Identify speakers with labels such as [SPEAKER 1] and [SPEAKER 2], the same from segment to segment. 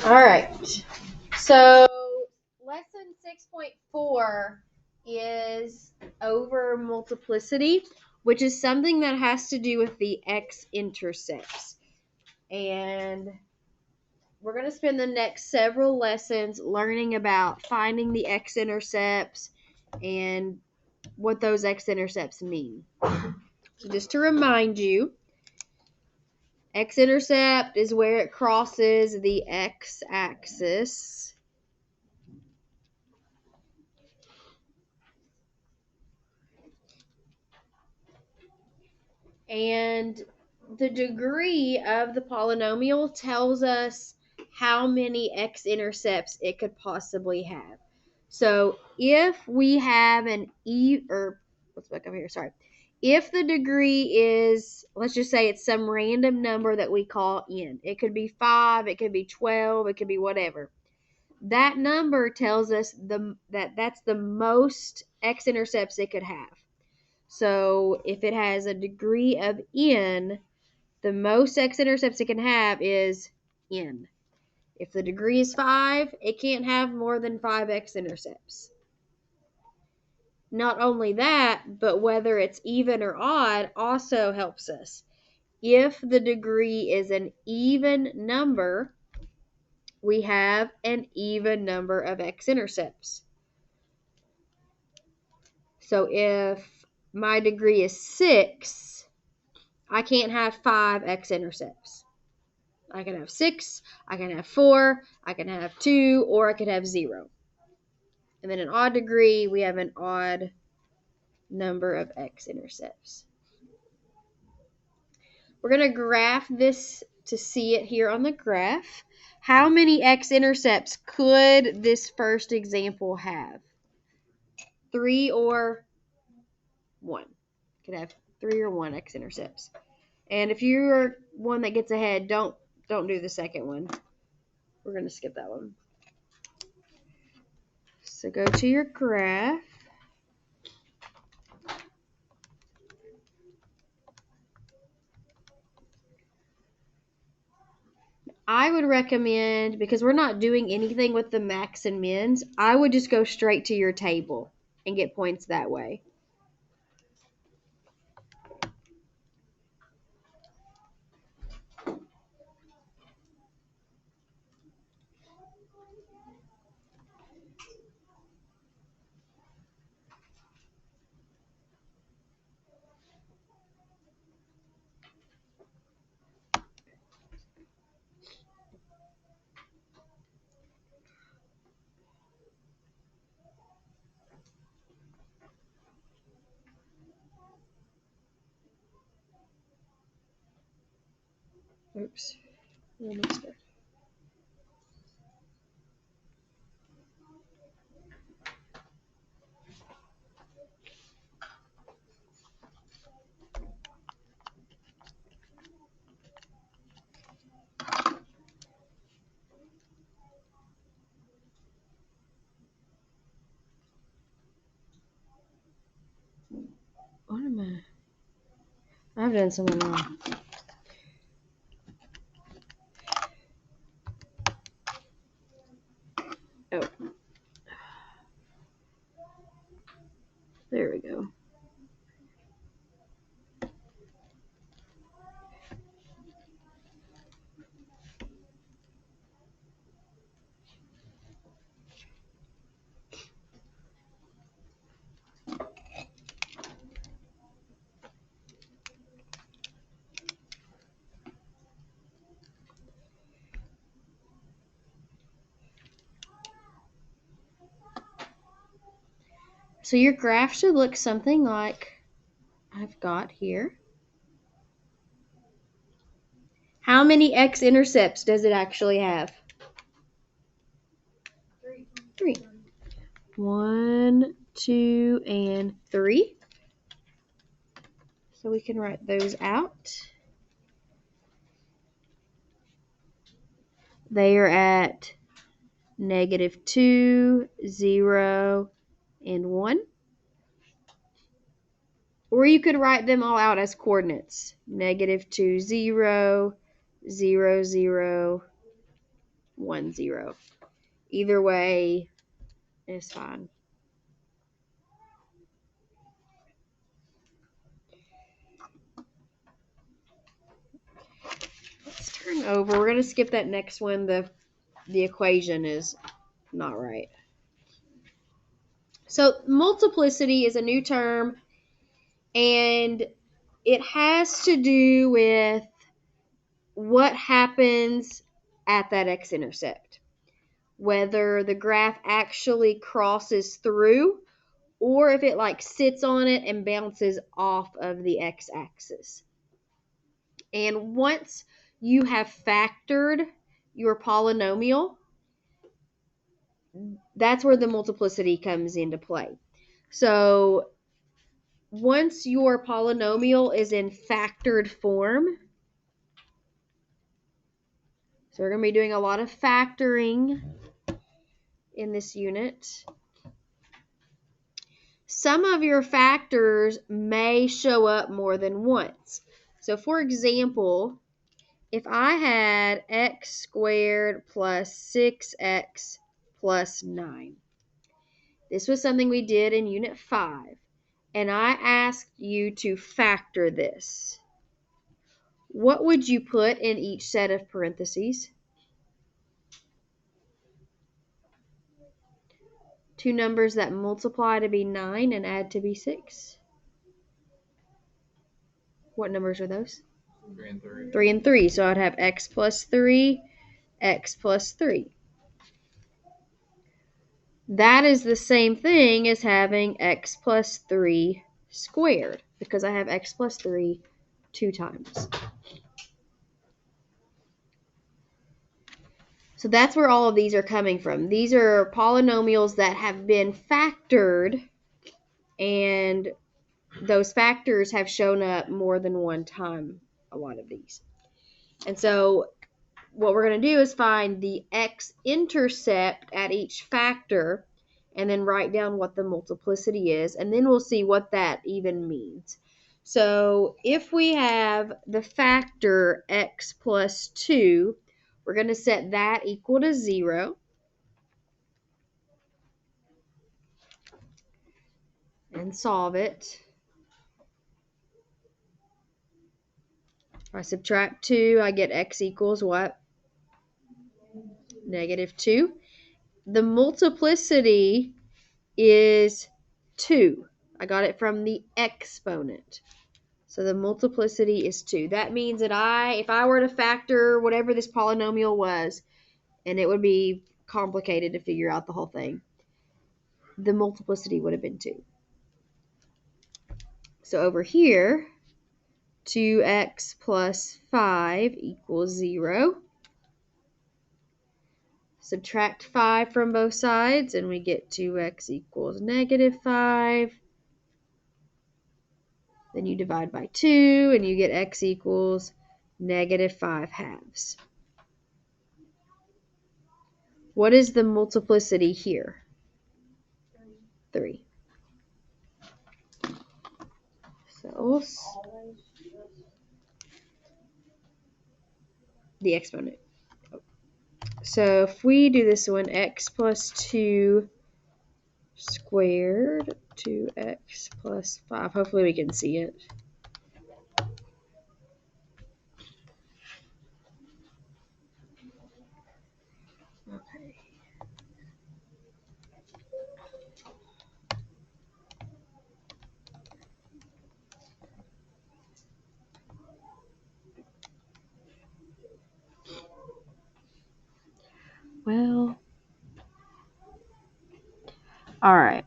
[SPEAKER 1] All right. So lesson 6.4 is over multiplicity, which is something that has to do with the x-intercepts. And we're going to spend the next several lessons learning about finding the x-intercepts and what those x-intercepts mean. So just to remind you, x-intercept is where it crosses the x-axis. And the degree of the polynomial tells us how many x-intercepts it could possibly have. So if we have an let's back up here, sorry. If the degree is, let's just say it's some random number that we call n. It could be 5, it could be 12, it could be whatever. That number tells us that's the most x-intercepts it could have. So if it has a degree of n, the most x-intercepts it can have is n. If the degree is 5, it can't have more than 5 x-intercepts. Not only that, but whether it's even or odd also helps us. If the degree is an even number, we have an even number of x-intercepts. So if my degree is 6, I can't have 5 x-intercepts. I can have 6, I can have 4, I can have 2, or I could have 0. And then an odd degree, we have an odd number of x-intercepts. We're going to graph this to see it here on the graph. How many x-intercepts could this first example have? 3 or 1. Could have 3 or 1 x-intercepts. And if you're one that gets ahead, don't do the second one. We're going to skip that one. So go to your graph. I would recommend, because we're not doing anything with the max and mins, I would just go straight to your table and get points that way. Oops. What am I? I've done something wrong. Oh. There we go. So your graph should look something like I've got here. How many x-intercepts does it actually have? 3. 1, 2, and 3. So we can write those out. They are at -2, 0, and 1. Or you could write them all out as coordinates. -2, 0, 0, 0, 1, 0. Either way is fine. Let's turn over. We're going to skip that next one. The equation is not right. So multiplicity is a new term, and it has to do with what happens at that x-intercept. Whether the graph actually crosses through or if it like sits on it and bounces off of the x-axis. And once you have factored your polynomial, that's where the multiplicity comes into play. So once your polynomial is in factored form, so we're going to be doing a lot of factoring in this unit. Some of your factors may show up more than once. So for example, if I had x squared plus 6x plus 9, this was something we did in Unit 5, and I asked you to factor this. What would you put in each set of parentheses? Two numbers that multiply to be 9 and add to be 6. What numbers are those?
[SPEAKER 2] 3 and 3.
[SPEAKER 1] 3 and 3. So I'd have x plus 3, x plus 3. That is the same thing as having x plus 3 squared, because I have x plus 3 2 times. So that's where all of these are coming from. These are polynomials that have been factored, and those factors have shown up more than one time, a lot of these. And so what we're going to do is find the x-intercept at each factor and then write down what the multiplicity is, and then we'll see what that even means. So if we have the factor x plus 2, we're going to set that equal to 0. And solve it. If I subtract 2, I get x equals what? -2. The multiplicity is 2. I got it from the exponent. So the multiplicity is 2. That means that if I were to factor whatever this polynomial was, and it would be complicated to figure out the whole thing, the multiplicity would have been 2. So over here, 2x plus 5 equals 0. Subtract 5 from both sides, and we get 2x equals -5. Then you divide by 2, and you get x equals -5/2. What is the multiplicity here? 3. So the exponent. So if we do this one, x plus 2 squared, 2x plus 5. Hopefully we can see it. Okay. Well, all right.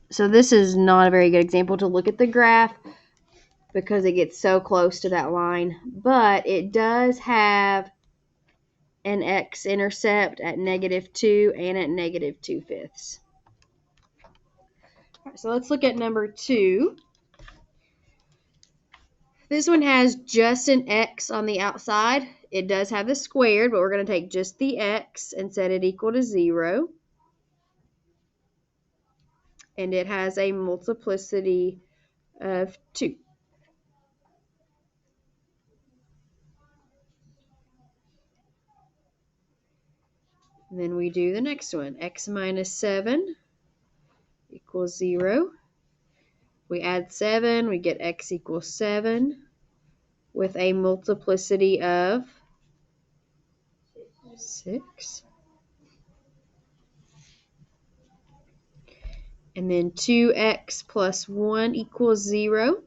[SPEAKER 1] So this is not a very good example to look at the graph because it gets so close to that line, but it does have an x-intercept at -2 and at -2/5. All right, so let's look at number 2. This one has just an x on the outside. It does have the squared, but we're going to take just the x and set it equal to 0. And it has a multiplicity of 2. And then we do the next one. X minus 7 equals 0. We add 7, we get x equals 7 with a multiplicity of 6. And then 2x plus 1 equals 0.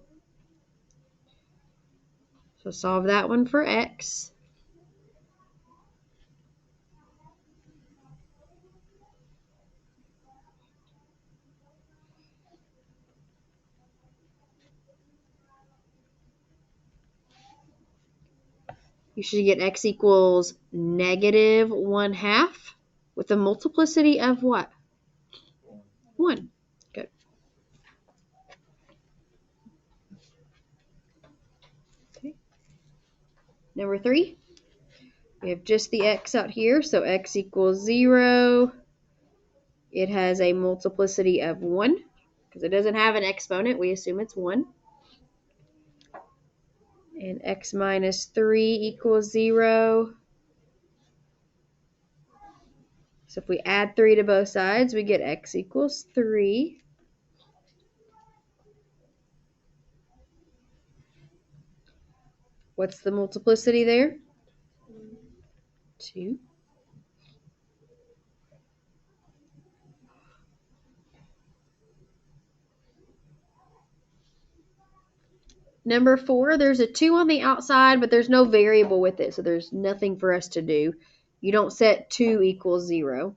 [SPEAKER 1] So solve that one for x. You should get x equals negative 1/2 with a multiplicity of what? 1. Good. Okay. Number 3. We have just the x out here, so x equals 0. It has a multiplicity of 1. Because it doesn't have an exponent, we assume it's 1. And x minus 3 equals 0. So if we add 3 to both sides, we get x equals 3. What's the multiplicity there? 2. Number 4, there's a 2 on the outside, but there's no variable with it, so there's nothing for us to do. You don't set 2 equals 0.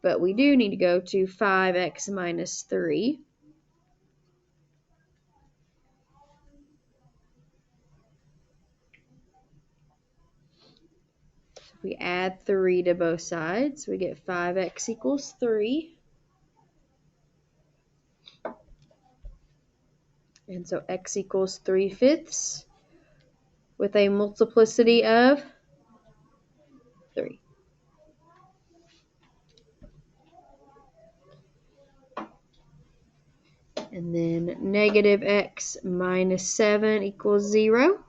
[SPEAKER 1] But we do need to go to 5x minus 3. If we add 3 to both sides, we get 5x equals 3. And so x equals 3/5 with a multiplicity of 3. And then negative x minus 7 equals 0.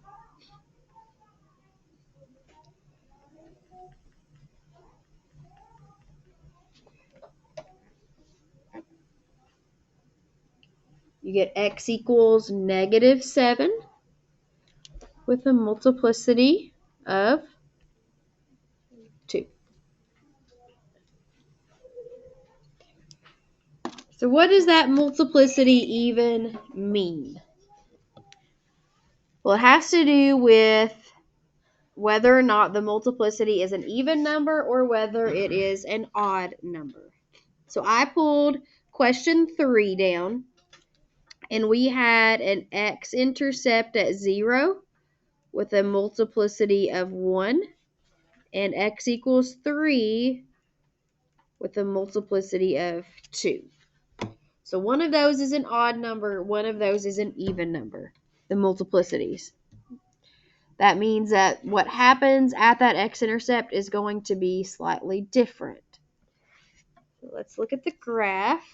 [SPEAKER 1] You get x equals negative 7 with a multiplicity of 2. So what does that multiplicity even mean? Well, it has to do with whether or not the multiplicity is an even number or whether it is an odd number. So I pulled question 3 down, and we had an x-intercept at 0 with a multiplicity of 1, and x equals 3 with a multiplicity of 2. So one of those is an odd number, one of those is an even number, the multiplicities. That means that what happens at that x-intercept is going to be slightly different. So let's look at the graph.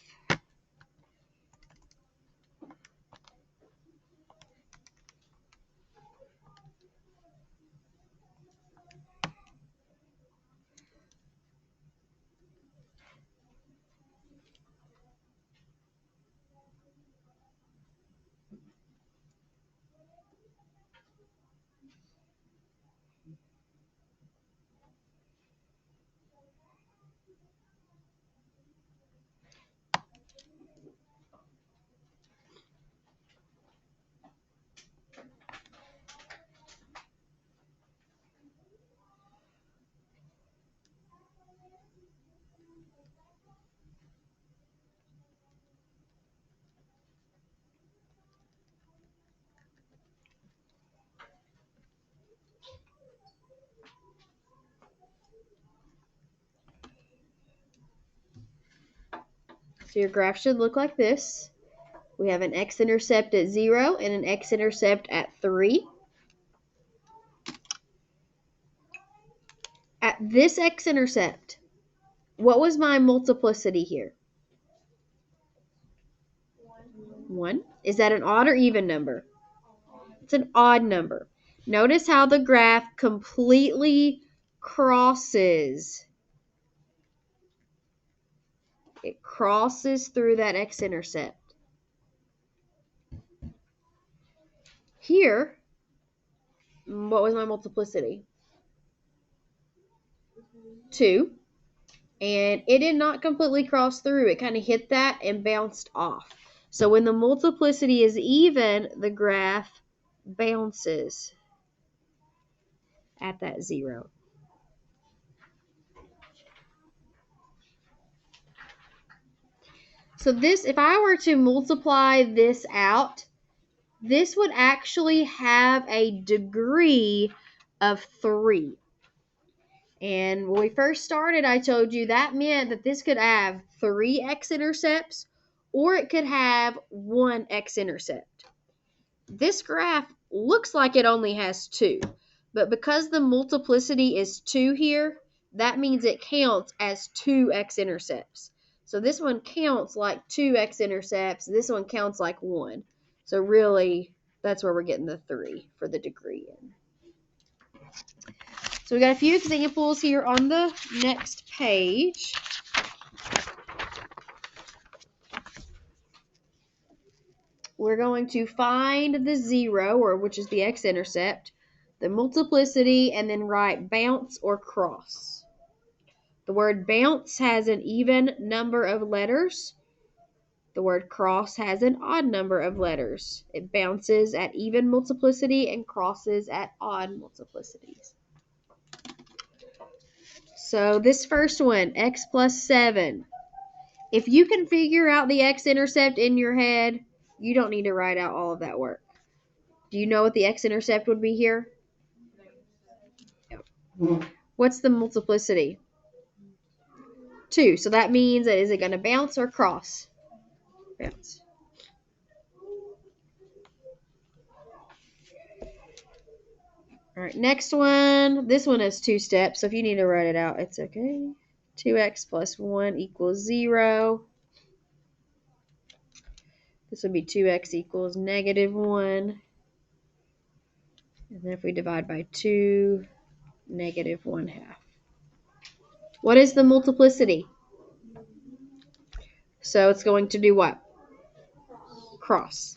[SPEAKER 1] So your graph should look like this. We have an x-intercept at 0 and an x-intercept at 3. At this x-intercept, what was my multiplicity here? 1. Is that an odd or even number? It's an odd number. Notice how the graph completely crosses It crosses through that x-intercept. Here, what was my multiplicity? 2. And it did not completely cross through. It kind of hit that and bounced off. So when the multiplicity is even, the graph bounces at that 0. So this, if I were to multiply this out, this would actually have a degree of 3. And when we first started, I told you that meant that this could have 3 x-intercepts, or it could have 1 x-intercept. This graph looks like it only has 2, but because the multiplicity is 2 here, that means it counts as 2 x-intercepts. So this one counts like 2 x-intercepts, this one counts like 1. So really, that's where we're getting the 3 for the degree in. So we got a few examples here on the next page. We're going to find the 0, or which is the x-intercept, the multiplicity, and then write bounce or cross. The word bounce has an even number of letters. The word cross has an odd number of letters. It bounces at even multiplicity and crosses at odd multiplicities. So this first one, x plus 7. If you can figure out the x-intercept in your head, you don't need to write out all of that work. Do you know what the x-intercept would be here? What's the multiplicity? 2. So that means that is it going to bounce or cross? Bounce. All right, next one. This one has 2 steps, so if you need to write it out, it's okay. 2x plus 1 equals 0. This would be 2x equals negative 1. And then if we divide by 2, negative 1/2. What is the multiplicity? So it's going to do what? Cross.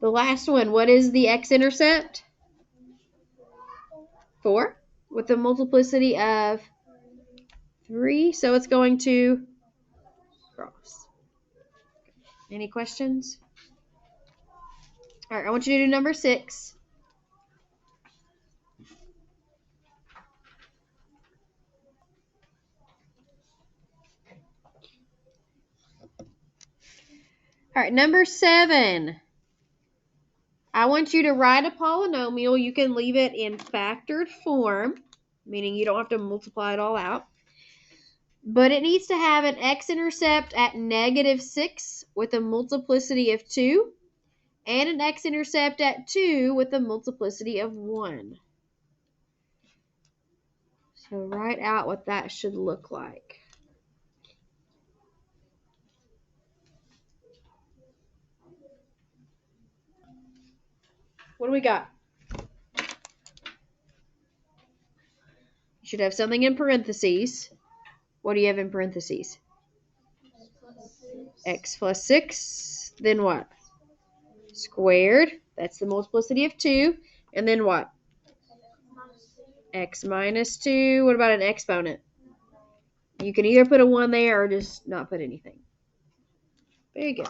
[SPEAKER 1] The last one, what is the x-intercept? 4, with a multiplicity of 3, so it's going to cross. Any questions? All right, I want you to do number 6. All right, number 7. I want you to write a polynomial. You can leave it in factored form, meaning you don't have to multiply it all out. But it needs to have an x-intercept at negative 6 with a multiplicity of 2, and an x-intercept at 2 with a multiplicity of 1. So write out what that should look like. What do we got? You should have something in parentheses. What do you have in parentheses? X plus 6. Then what? Squared. That's the multiplicity of 2. And then what? X minus 2. What about an exponent? You can either put a 1 there or just not put anything. Very good.